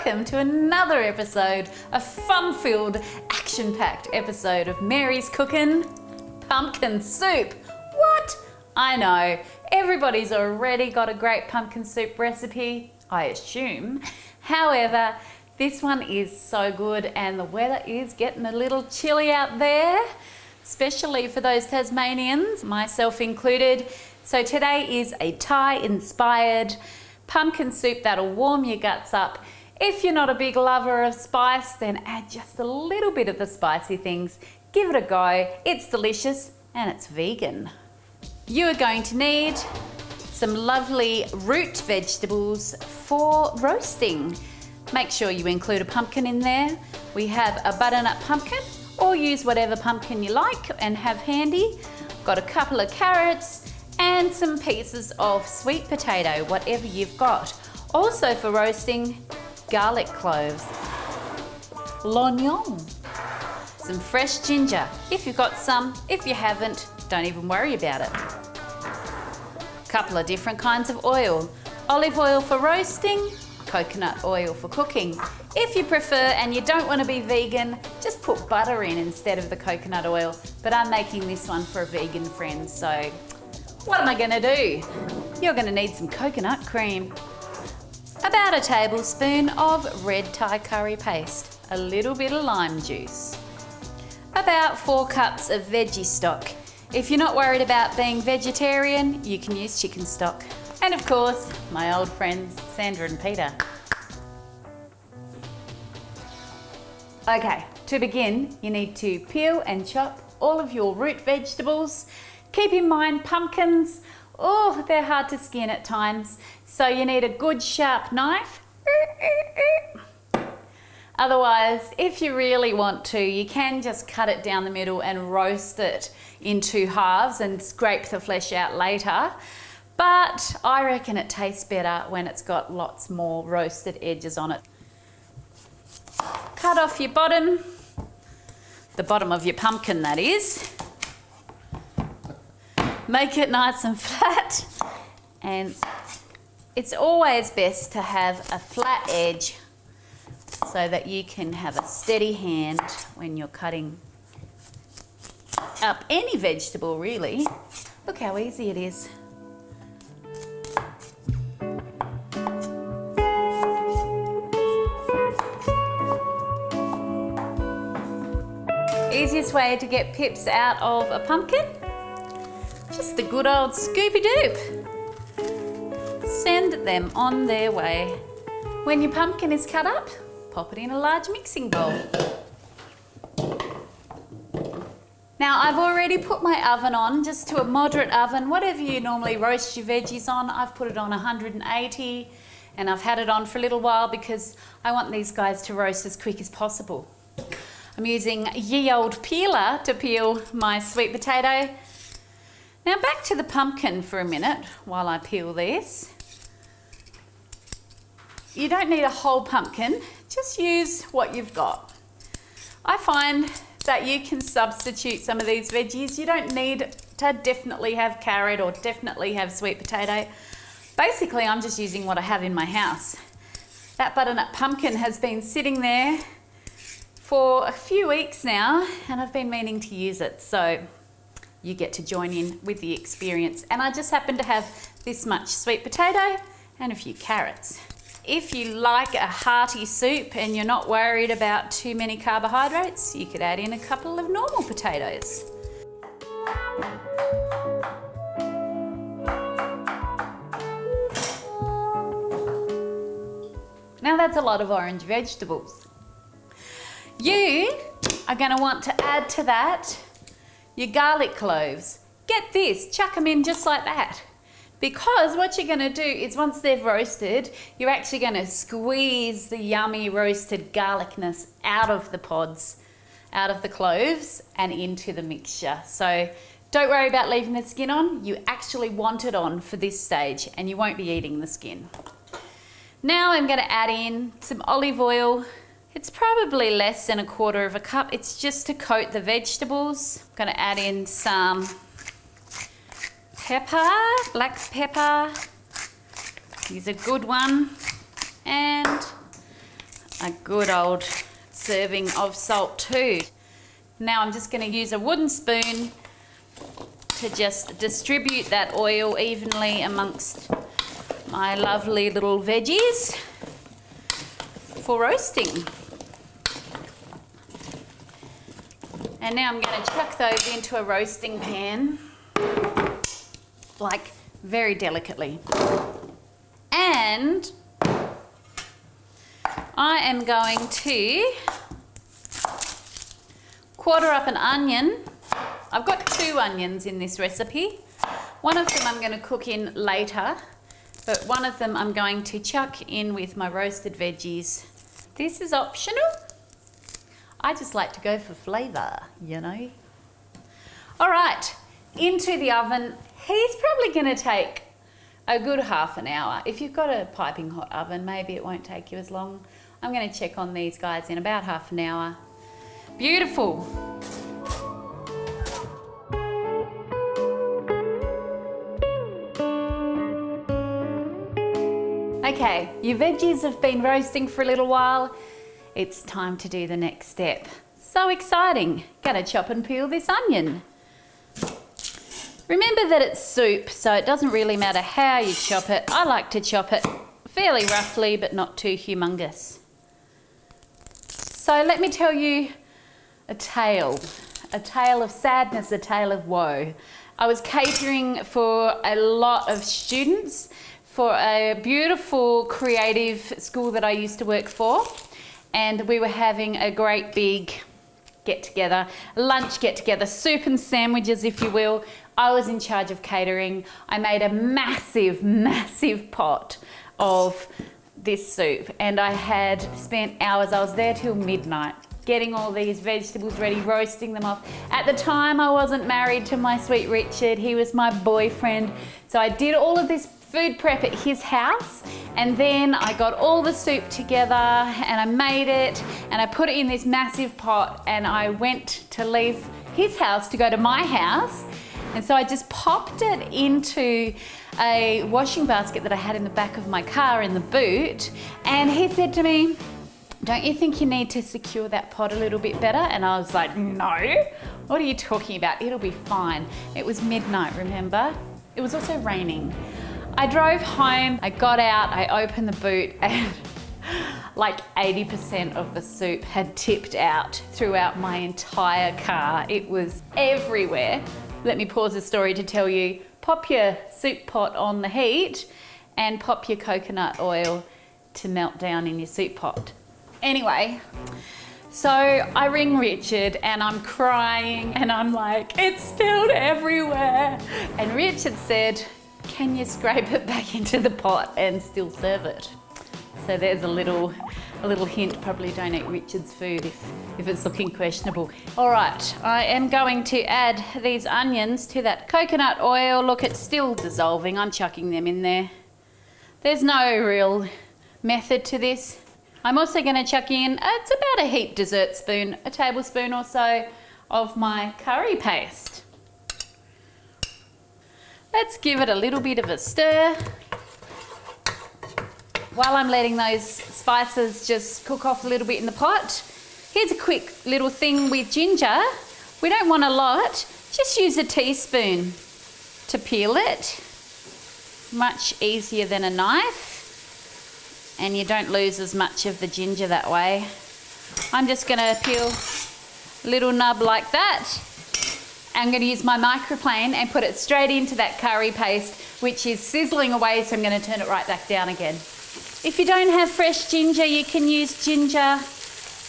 welcome to another episode, a fun-filled, action-packed episode of Mary's Cookin' Pumpkin Soup. What? I know, everybody's already got a great pumpkin soup recipe, I assume. However, this one is so good and the weather is getting a little chilly out there, especially for those Tasmanians, myself included. So today is a Thai-inspired pumpkin soup that'll warm your guts up. If you're not a big lover of spice, then add just a little bit of the spicy things. Give it a go. It's delicious and it's vegan. You are going to need some lovely root vegetables for roasting. Make sure you include a pumpkin in there. We have a butternut pumpkin, or use whatever pumpkin you like and have handy. Got a couple of carrots and some pieces of sweet potato, whatever you've got. Also for roasting, garlic cloves, l'oignon, some fresh ginger, if you've got some. If you haven't, don't even worry about it. A couple of different kinds of oil. Olive oil for roasting, coconut oil for cooking. If you prefer and you don't want to be vegan, just put butter in instead of the coconut oil. But I'm making this one for a vegan friend, so what am I going to do? You're going to need some coconut cream, about a tablespoon of red Thai curry paste, a little bit of lime juice, about 4 cups of veggie stock. If you're not worried about being vegetarian, you can use chicken stock. And of course, my old friends, Sandra and Peter. Okay, to begin, you need to peel and chop all of your root vegetables. Keep in mind, pumpkins, oh, they're hard to skin at times, so you need a good sharp knife. Otherwise, if you really want to, you can just cut it down the middle and roast it into halves and scrape the flesh out later. But I reckon it tastes better when it's got lots more roasted edges on it. Cut off your bottom, the bottom of your pumpkin that is. Make it nice and flat, and it's always best to have a flat edge so that you can have a steady hand when you're cutting up any vegetable, really. Look how easy it is. Easiest way to get pips out of a pumpkin? Just a good old Scooby-Doop. Send them on their way. When your pumpkin is cut up, pop it in a large mixing bowl. Now I've already put my oven on, just to a moderate oven. Whatever you normally roast your veggies on, I've put it on 180, and I've had it on for a little while because I want these guys to roast as quick as possible. I'm using ye old peeler to peel my sweet potato. Now back to the pumpkin for a minute while I peel this. You don't need a whole pumpkin, just use what you've got. I find that you can substitute some of these veggies. You don't need to definitely have carrot or definitely have sweet potato. Basically, I'm just using what I have in my house. That butternut pumpkin has been sitting there for a few weeks now and I've been meaning to use it, so you get to join in with the experience. And I just happen to have this much sweet potato and a few carrots. If you like a hearty soup and you're not worried about too many carbohydrates, you could add in a couple of normal potatoes. Now that's a lot of orange vegetables. You are going to want to add to that your garlic cloves. Get this, chuck them in just like that. Because what you're going to do is once they've roasted, you're actually going to squeeze the yummy roasted garlicness out of the pods, out of the cloves and into the mixture. So don't worry about leaving the skin on. You actually want it on for this stage and you won't be eating the skin. Now I'm going to add in some olive oil. It's probably less than 1/4 cup. It's just to coat the vegetables. I'm going to add in some pepper, black pepper. Use a good one. And a good old serving of salt too. Now I'm just going to use a wooden spoon to just distribute that oil evenly amongst my lovely little veggies for roasting. And now I'm going to chuck those into a roasting pan, like very delicately. And I am going to quarter up an onion. I've got 2 onions in this recipe. One of them I'm going to cook in later, but one of them I'm going to chuck in with my roasted veggies. This is optional. I just like to go for flavour, you know. All right, into the oven. He's probably going to take a good half an hour. If you've got a piping hot oven, maybe it won't take you as long. I'm going to check on these guys in about half an hour. Beautiful. Okay, your veggies have been roasting for a little while. It's time to do the next step. So exciting. Gonna chop and peel this onion. Remember that it's soup, so it doesn't really matter how you chop it. I like to chop it fairly roughly, but not too humongous. So let me tell you a tale of sadness, a tale of woe. I was catering for a lot of students for a beautiful creative school that I used to work for, and we were having a great big get-together, lunch get-together, soup and sandwiches, if you will. I was in charge of catering. I made a massive, massive pot of this soup, and I had spent hours. I was there till midnight getting all these vegetables ready, roasting them off. At the time, I wasn't married to my sweet Richard. He was my boyfriend. So I did all of this food prep at his house, and then I got all the soup together and I made it and I put it in this massive pot, and I went to leave his house to go to my house. And so I just popped it into a washing basket that I had in the back of my car in the boot. And he said to me, "Don't you think you need to secure that pot a little bit better?" And I was like, "No, what are you talking about? It'll be fine." It was midnight, remember? It was also raining. I drove home, I got out, I opened the boot, and like 80% of the soup had tipped out throughout my entire car. It was everywhere. Let me pause the story to tell you, pop your soup pot on the heat and pop your coconut oil to melt down in your soup pot. Anyway, so I ring Richard and I'm crying and I'm like, "It's spilled everywhere." And Richard said, "Can you scrape it back into the pot and still serve it?" So there's a little hint. Probably don't eat Richard's food if it's looking questionable. All right, I am going to add these onions to that coconut oil. Look, it's still dissolving. I'm chucking them in there. There's no real method to this. I'm also going to chuck in, it's about a heaped dessert spoon, a tablespoon or so of my curry paste. Let's give it a little bit of a stir. While I'm letting those spices just cook off a little bit in the pot, here's a quick little thing with ginger. We don't want a lot, just use a teaspoon to peel it. Much easier than a knife, and you don't lose as much of the ginger that way. I'm just gonna peel a little nub like that. I'm gonna use my microplane and put it straight into that curry paste, which is sizzling away, so I'm gonna turn it right back down again. If you don't have fresh ginger, you can use ginger,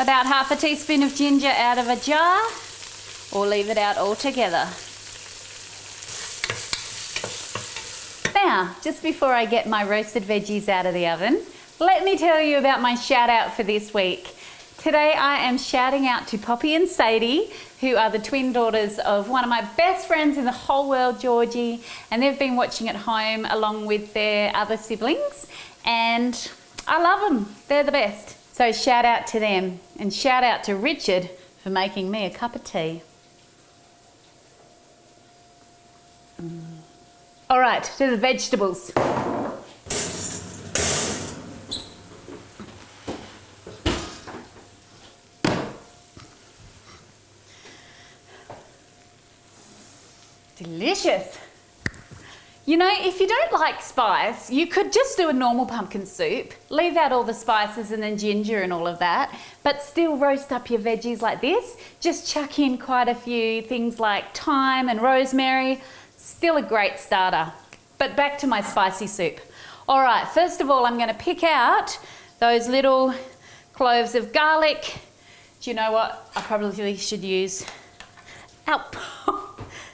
about half a teaspoon of ginger out of a jar, or leave it out altogether. Now, just before I get my roasted veggies out of the oven, let me tell you about my shout out for this week. Today I am shouting out to Poppy and Sadie, who are the twin daughters of one of my best friends in the whole world, Georgie, and they've been watching at home along with their other siblings, and I love them. They're the best. So shout out to them, and shout out to Richard for making me a cup of tea. All right, to the vegetables. Delicious. You know, if you don't like spice, you could just do a normal pumpkin soup, leave out all the spices and then ginger and all of that, but still roast up your veggies like this. Just chuck in quite a few things like thyme and rosemary. Still a great starter. But back to my spicy soup. All right, first of all, I'm going to pick out those little cloves of garlic. Do you know what? I probably should use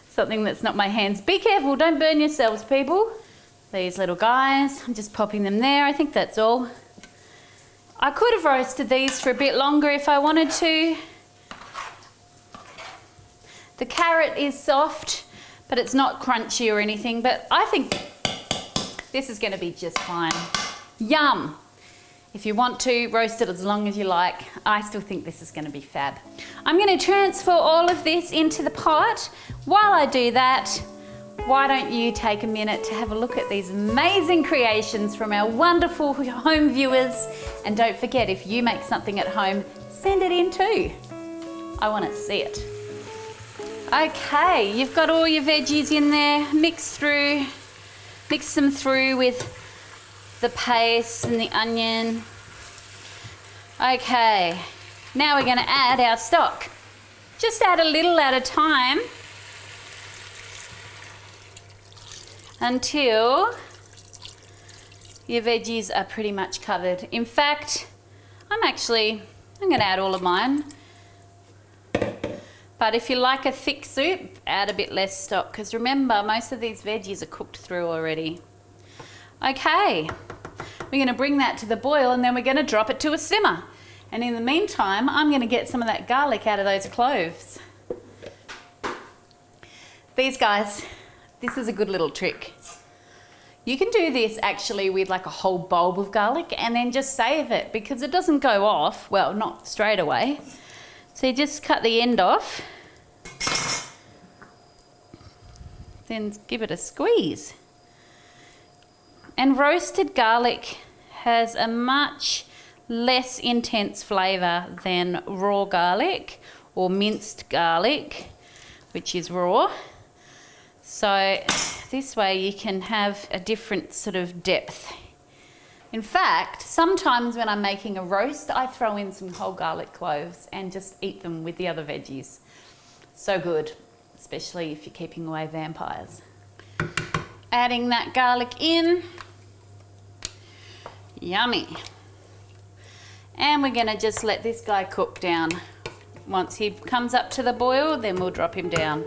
something that's not my hands. Be careful, don't burn yourselves, people. These little guys, I'm just popping them there. I think that's all. I could have roasted these for a bit longer if I wanted to. The carrot is soft, but it's not crunchy or anything, but I think this is going to be just fine. Yum. If you want to, roast it as long as you like. I still think this is going to be fab. I'm going to transfer all of this into the pot. While I do that, why don't you take a minute to have a look at these amazing creations from our wonderful home viewers. And don't forget, if you make something at home, send it in too. I want to see it. Okay, you've got all your veggies in there. Mix them through with the paste and the onion. Okay, now we're going to add our stock. Just add a little at a time until your veggies are pretty much covered. In fact, I'm going to add all of mine. But if you like a thick soup, add a bit less stock, because remember, most of these veggies are cooked through already. Okay, we're going to bring that to the boil and then we're going to drop it to a simmer. And in the meantime, I'm going to get some of that garlic out of those cloves. These guys, this is a good little trick. You can do this actually with like a whole bulb of garlic and then just save it because it doesn't go off, well, not straight away. So you just cut the end off, then give it a squeeze. And roasted garlic has a much less intense flavour than raw garlic or minced garlic, which is raw. So this way you can have a different sort of depth. In fact, sometimes when I'm making a roast, I throw in some whole garlic cloves and just eat them with the other veggies. So good, especially if you're keeping away vampires. Adding that garlic in. Yummy. And we're going to just let this guy cook down. Once he comes up to the boil, then we'll drop him down.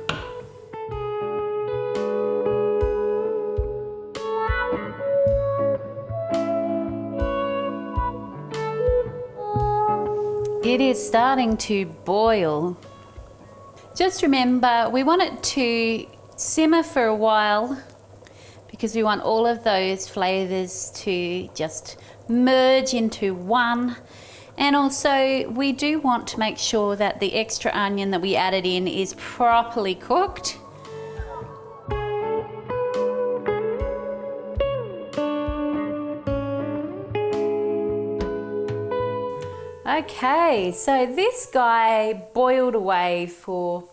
It is starting to boil. Just remember, we want it to simmer for a while because we want all of those flavours to just merge into one. And also we do want to make sure that the extra onion that we added in is properly cooked. Okay, so this guy boiled away for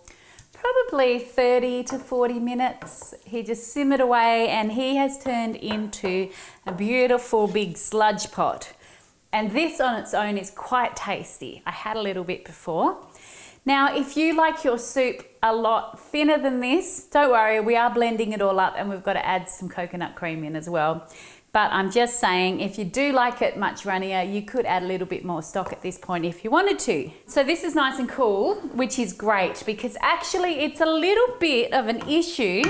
probably 30 to 40 minutes. He just simmered away and he has turned into a beautiful big sludge pot. And this on its own is quite tasty. I had a little bit before. Now, if you like your soup a lot thinner than this, don't worry, we are blending it all up and we've got to add some coconut cream in as well. But I'm just saying, if you do like it much runnier, you could add a little bit more stock at this point if you wanted to. So this is nice and cool, which is great because actually it's a little bit of an issue.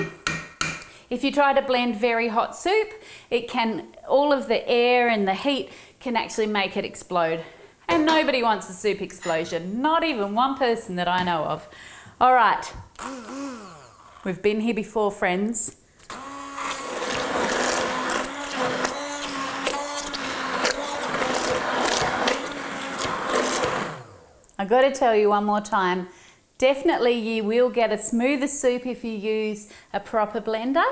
If you try to blend very hot soup, all of the air and the heat can actually make it explode. And nobody wants a soup explosion, not even one person that I know of. All right, we've been here before, friends. I got to tell you one more time, definitely you will get a smoother soup if you use a proper blender,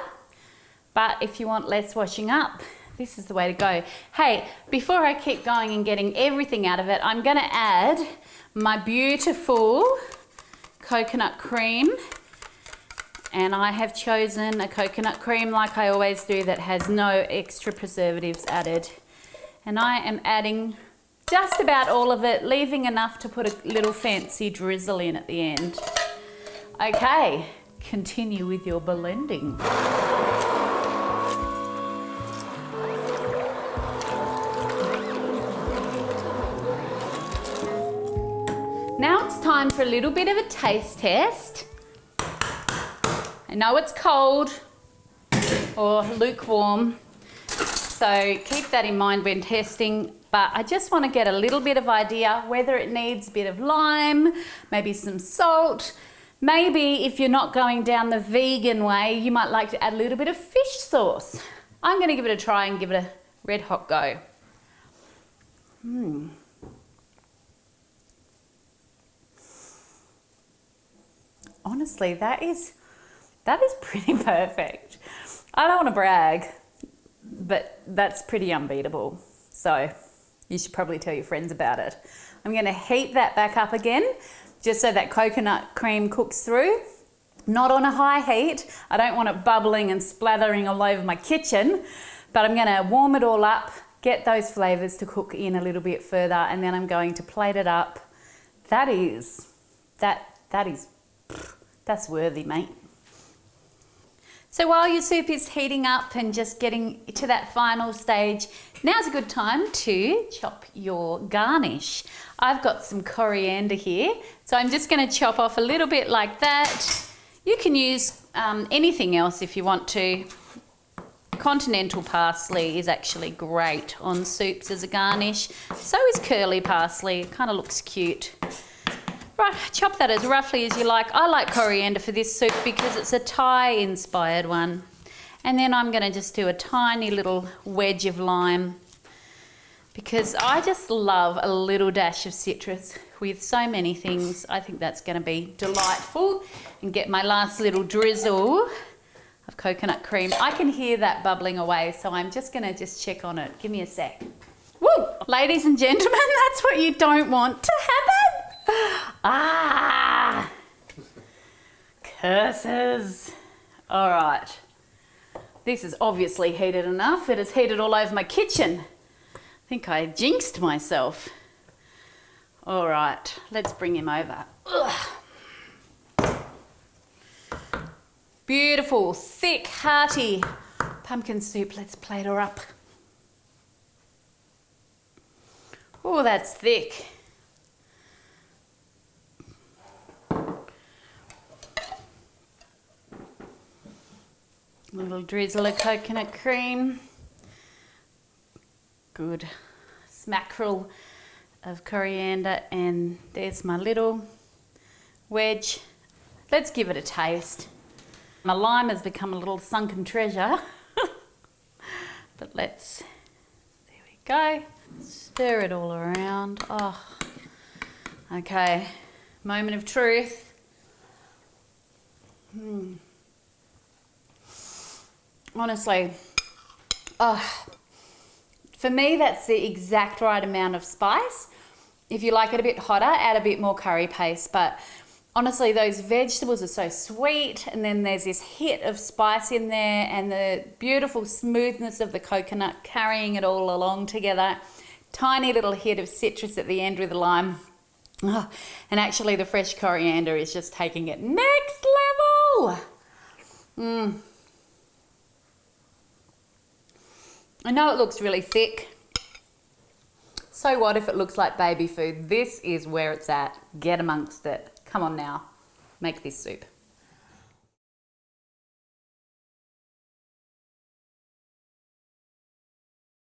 but if you want less washing up, this is the way to go. Hey, before I keep going and getting everything out of it, I'm going to add my beautiful coconut cream And I have chosen a coconut cream like I always do that has no extra preservatives added. And I am adding just about all of it, leaving enough to put a little fancy drizzle in at the end. Okay, continue with your blending. Now it's time for a little bit of a taste test. I know it's cold or lukewarm, so keep that in mind when testing, but I just want to get a little bit of idea whether it needs a bit of lime, maybe some salt. Maybe if you're not going down the vegan way, you might like to add a little bit of fish sauce. I'm going to give it a try and give it a red hot go. Honestly, that is pretty perfect. I don't want to brag, but that's pretty unbeatable. So you should probably tell your friends about it. I'm going to heat that back up again, just so that coconut cream cooks through. Not on a high heat. I don't want it bubbling and splattering all over my kitchen, but I'm going to warm it all up, get those flavors to cook in a little bit further, and then I'm going to plate it up. That's worthy, mate. So while your soup is heating up and just getting to that final stage, now's a good time to chop your garnish. I've got some coriander here, so I'm just going to chop off a little bit like that. You can use anything else if you want to. Continental parsley is actually great on soups as a garnish. So is curly parsley, it kind of looks cute. Right, chop that as roughly as you like. I like coriander for this soup because it's a Thai inspired one. And then I'm going to just do a tiny little wedge of lime because I just love a little dash of citrus with so many things. I think that's going to be delightful. And get my last little drizzle of coconut cream. I can hear that bubbling away, so I'm just going to check on it. Give me a sec. Woo! Ladies and gentlemen, that's what you don't want to happen. Ah! Curses. All right. This is obviously heated enough. It is heated all over my kitchen. I think I jinxed myself. All right, let's bring him over. Ugh. Beautiful, thick, hearty pumpkin soup. Let's plate her up. Oh, that's thick. A little drizzle of coconut cream. Good smackerel of coriander, and there's my little wedge. Let's give it a taste. My lime has become a little sunken treasure. But there we go. Stir it all around. Oh, okay. Moment of truth. Honestly, for me, that's the exact right amount of spice. If you like it a bit hotter, add a bit more curry paste. But honestly, those vegetables are so sweet, and then there's this hit of spice in there and the beautiful smoothness of the coconut carrying it all along together. Tiny little hit of citrus at the end with the lime. Oh, and actually the fresh coriander is just taking it next level. I know it looks really thick. So what if it looks like baby food? This is where it's at. Get amongst it. Come on now, make this soup.